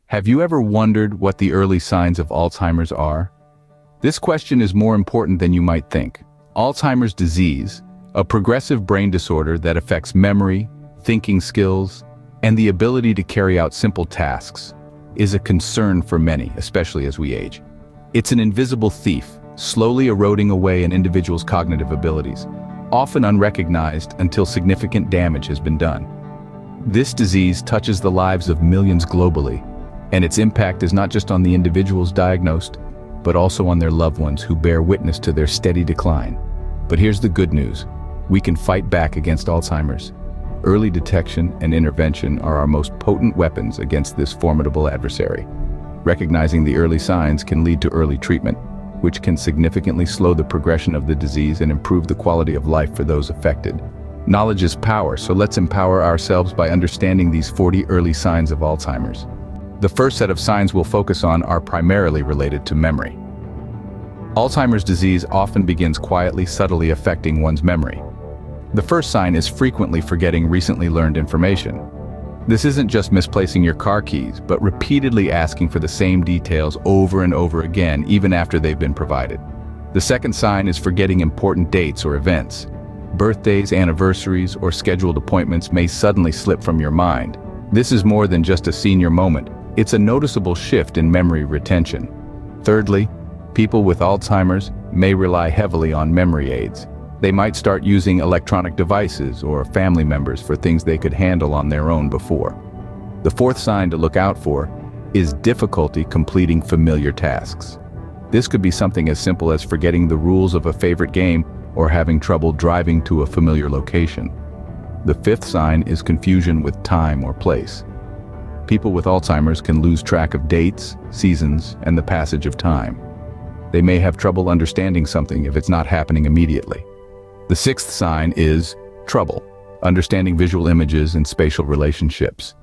Have you ever wondered what the early signs of Alzheimer's are? This question is more important than you might think. Alzheimer's disease, a progressive brain disorder that affects memory, thinking skills, and the ability to carry out simple tasks, is a concern for many, especially as we age. It's an invisible thief, slowly eroding away an individual's cognitive abilities, often unrecognized until significant damage has been done. This disease touches the lives of millions globally, and its impact is not just on the individuals diagnosed, but also on their loved ones who bear witness to their steady decline. But here's the good news. We can fight back against Alzheimer's. Early detection and intervention are our most potent weapons against this formidable adversary. Recognizing the early signs can lead to early treatment, which can significantly slow the progression of the disease and improve the quality of life for those affected. Knowledge is power, so let's empower ourselves by understanding these 40 early signs of Alzheimer's. The first set of signs we'll focus on are primarily related to memory. Alzheimer's disease often begins quietly, subtly affecting one's memory. The first sign is frequently forgetting recently learned information. This isn't just misplacing your car keys, but repeatedly asking for the same details over and over again, even after they've been provided. The second sign is forgetting important dates or events. Birthdays, anniversaries, or scheduled appointments may suddenly slip from your mind. This is more than just a senior moment. It's a noticeable shift in memory retention. Thirdly, people with Alzheimer's may rely heavily on memory aids. They might start using electronic devices or family members for things they could handle on their own before. The fourth sign to look out for is difficulty completing familiar tasks. This could be something as simple as forgetting the rules of a favorite game or having trouble driving to a familiar location. The fifth sign is confusion with time or place. People with Alzheimer's can lose track of dates, seasons, and the passage of time. They may have trouble understanding something if it's not happening immediately. The sixth sign is trouble understanding visual images and spatial relationships.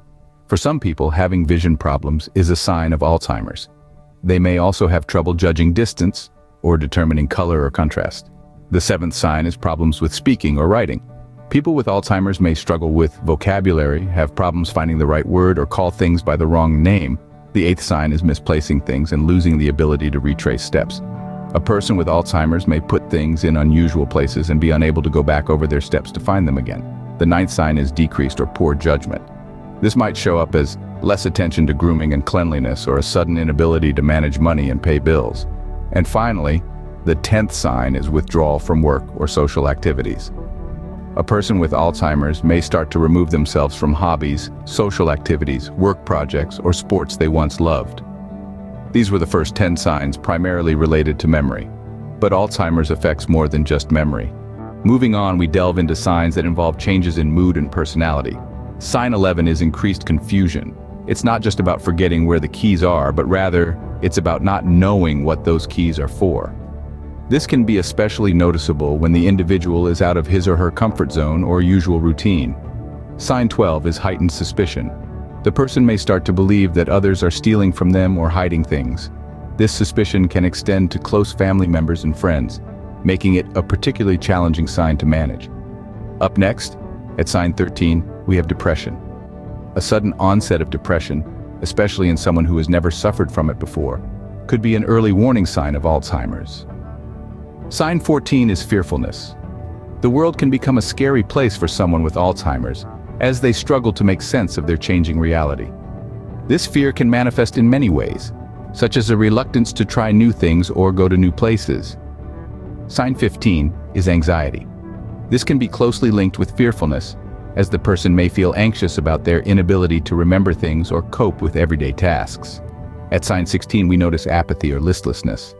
For some people, having vision problems is a sign of Alzheimer's. They may also have trouble judging distance or determining color or contrast. The seventh sign is problems with speaking or writing. People with Alzheimer's may struggle with vocabulary, have problems finding the right word, or call things by the wrong name. The eighth sign is misplacing things and losing the ability to retrace steps. A person with Alzheimer's may put things in unusual places and be unable to go back over their steps to find them again. The ninth sign is decreased or poor judgment. This might show up as less attention to grooming and cleanliness or a sudden inability to manage money and pay bills. And finally, the 10th sign is withdrawal from work or social activities. A person with Alzheimer's may start to remove themselves from hobbies, social activities, work projects, or sports they once loved. These were the first 10 signs primarily related to memory. But Alzheimer's affects more than just memory. Moving on, we delve into signs that involve changes in mood and personality. Sign 11 is increased confusion. It's not just about forgetting where the keys are, but rather, it's about not knowing what those keys are for. This can be especially noticeable when the individual is out of his or her comfort zone or usual routine. Sign 12 is heightened suspicion. The person may start to believe that others are stealing from them or hiding things. This suspicion can extend to close family members and friends, making it a particularly challenging sign to manage. Up next, at sign 13, we have depression. A sudden onset of depression, especially in someone who has never suffered from it before, could be an early warning sign of Alzheimer's. Sign 14 is fearfulness. The world can become a scary place for someone with Alzheimer's, as they struggle to make sense of their changing reality. This fear can manifest in many ways, such as a reluctance to try new things or go to new places. Sign 15 is anxiety. This can be closely linked with fearfulness, as the person may feel anxious about their inability to remember things or cope with everyday tasks. At sign 16, we notice apathy or listlessness.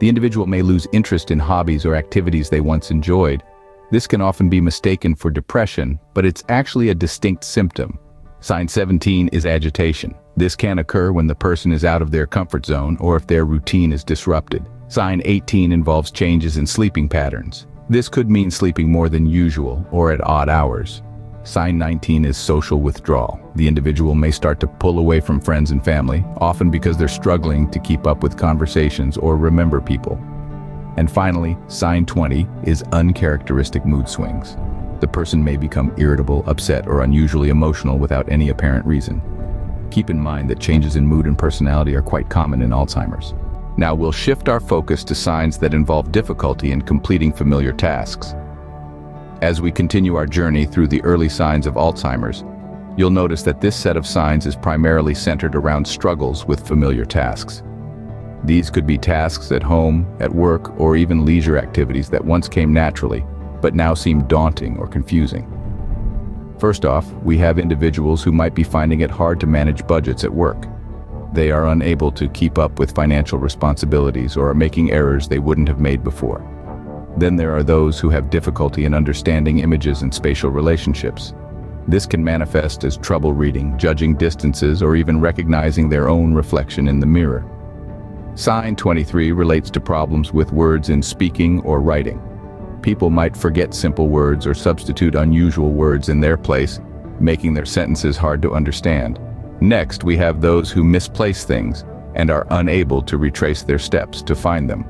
The individual may lose interest in hobbies or activities they once enjoyed. This can often be mistaken for depression, but it's actually a distinct symptom. Sign 17 is agitation. This can occur when the person is out of their comfort zone or if their routine is disrupted. Sign 18 involves changes in sleeping patterns. This could mean sleeping more than usual or at odd hours. Sign 19 is social withdrawal. The individual may start to pull away from friends and family, often because they're struggling to keep up with conversations or remember people. And finally, sign 20 is uncharacteristic mood swings. The person may become irritable, upset, or unusually emotional without any apparent reason. Keep in mind that changes in mood and personality are quite common in Alzheimer's. Now we'll shift our focus to signs that involve difficulty in completing familiar tasks. As we continue our journey through the early signs of Alzheimer's, you'll notice that this set of signs is primarily centered around struggles with familiar tasks. These could be tasks at home, at work, or even leisure activities that once came naturally, but now seem daunting or confusing. First off, we have individuals who might be finding it hard to manage budgets at work. They are unable to keep up with financial responsibilities or are making errors they wouldn't have made before. Then there are those who have difficulty in understanding images and spatial relationships. This can manifest as trouble reading, judging distances, or even recognizing their own reflection in the mirror. Sign 23 relates to problems with words in speaking or writing. People might forget simple words or substitute unusual words in their place, making their sentences hard to understand. Next, we have those who misplace things and are unable to retrace their steps to find them.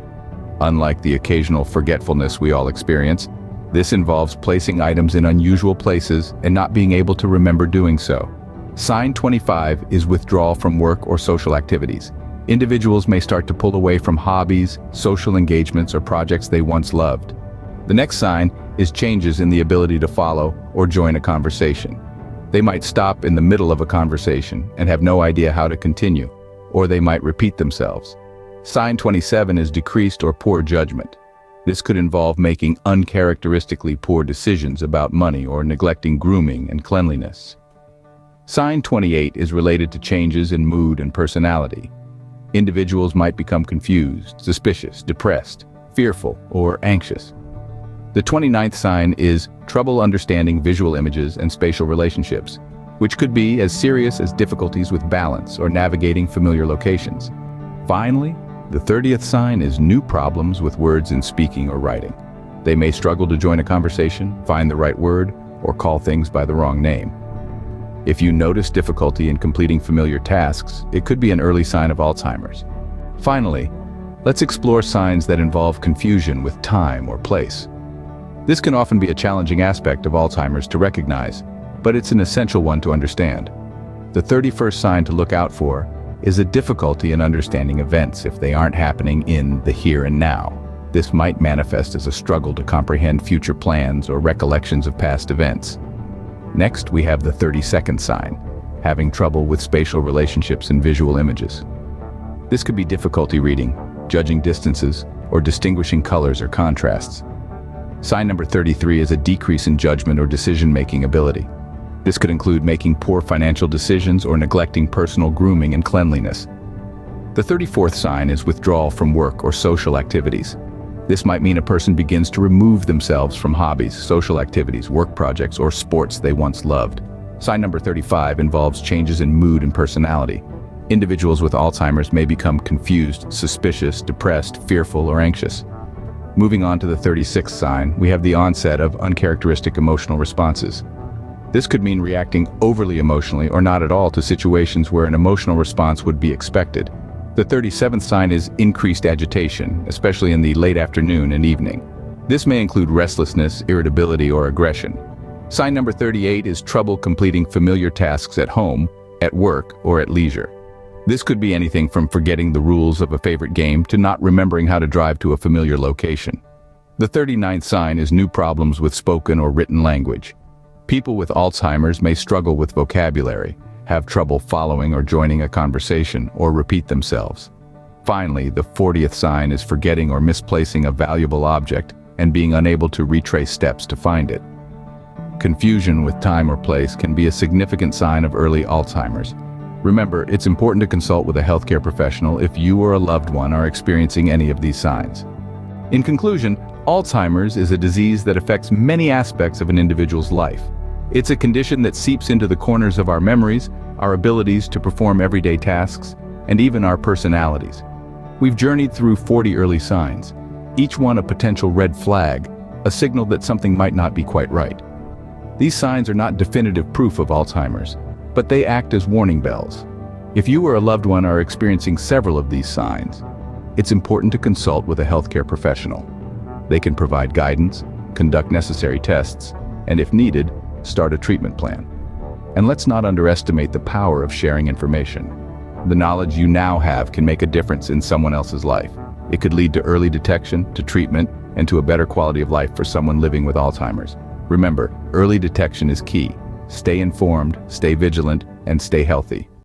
Unlike the occasional forgetfulness we all experience, this involves placing items in unusual places and not being able to remember doing so. Sign 25 is withdrawal from work or social activities. Individuals may start to pull away from hobbies, social engagements, or projects they once loved. The next sign is changes in the ability to follow or join a conversation. They might stop in the middle of a conversation and have no idea how to continue, or they might repeat themselves. Sign 27 is decreased or poor judgment. This could involve making uncharacteristically poor decisions about money or neglecting grooming and cleanliness. Sign 28 is related to changes in mood and personality. Individuals might become confused, suspicious, depressed, fearful, or anxious. The 29th sign is trouble understanding visual images and spatial relationships, which could be as serious as difficulties with balance or navigating familiar locations. Finally, the 30th sign is new problems with words in speaking or writing. They may struggle to join a conversation, find the right word, or call things by the wrong name. If you notice difficulty in completing familiar tasks, it could be an early sign of Alzheimer's. Finally, let's explore signs that involve confusion with time or place. This can often be a challenging aspect of Alzheimer's to recognize, but it's an essential one to understand. The 31st sign to look out for is a difficulty in understanding events if they aren't happening in the here and now. This might manifest as a struggle to comprehend future plans or recollections of past events. Next, we have the 32nd sign, having trouble with spatial relationships and visual images. This could be difficulty reading, judging distances, or distinguishing colors or contrasts. Sign number 33 is a decrease in judgment or decision-making ability. This could include making poor financial decisions or neglecting personal grooming and cleanliness. The 34th sign is withdrawal from work or social activities. This might mean a person begins to remove themselves from hobbies, social activities, work projects, or sports they once loved. Sign number 35 involves changes in mood and personality. Individuals with Alzheimer's may become confused, suspicious, depressed, fearful, or anxious. Moving on to the 36th sign, we have the onset of uncharacteristic emotional responses. This could mean reacting overly emotionally or not at all to situations where an emotional response would be expected. The 37th sign is increased agitation, especially in the late afternoon and evening. This may include restlessness, irritability, or aggression. Sign number 38 is trouble completing familiar tasks at home, at work, or at leisure. This could be anything from forgetting the rules of a favorite game to not remembering how to drive to a familiar location. The 39th sign is new problems with spoken or written language. People with Alzheimer's may struggle with vocabulary, have trouble following or joining a conversation, or repeat themselves. Finally, the 40th sign is forgetting or misplacing a valuable object and being unable to retrace steps to find it. Confusion with time or place can be a significant sign of early Alzheimer's. Remember, it's important to consult with a healthcare professional if you or a loved one are experiencing any of these signs. In conclusion, Alzheimer's is a disease that affects many aspects of an individual's life. It's a condition that seeps into the corners of our memories, our abilities to perform everyday tasks, and even our personalities. We've journeyed through 40 early signs, each one a potential red flag, a signal that something might not be quite right. These signs are not definitive proof of Alzheimer's, but they act as warning bells. If you or a loved one are experiencing several of these signs, it's important to consult with a healthcare professional. They can provide guidance, conduct necessary tests, and if needed, start a treatment plan. And let's not underestimate the power of sharing information. The knowledge you now have can make a difference in someone else's life. It could lead to early detection, to treatment, and to a better quality of life for someone living with Alzheimer's. Remember, early detection is key. Stay informed, stay vigilant, and stay healthy.